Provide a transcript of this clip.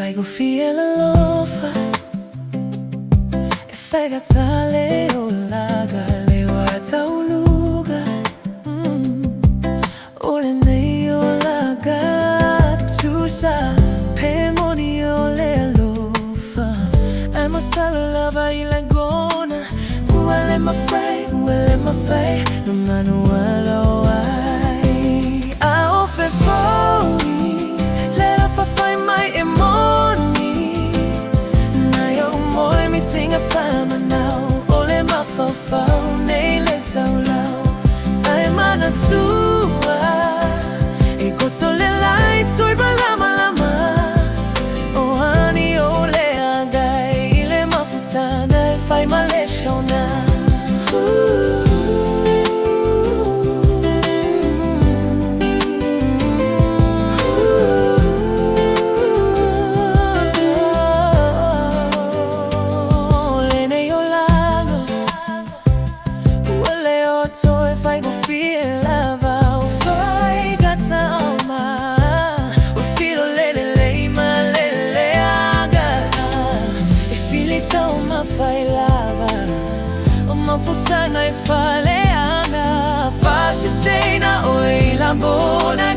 fai go fie la lofa e fai gazzale o laga le wata uluga o le nei o laga tusha pemoni o le alofa I'm a salula vai la gona well am afraid no matter what or why I offer for me let off I find my emoni na yo moi mi tinga fama now ole ma fa nei le taulau I'm an atua e kotso le light soi balama lama o ani ole agai le mafutana fai male shona fai go fie lava o fai gata alma o filo lele ma lele aga e fili tau ma fai lava o ma futanga e fale ana faci sei na oi la bona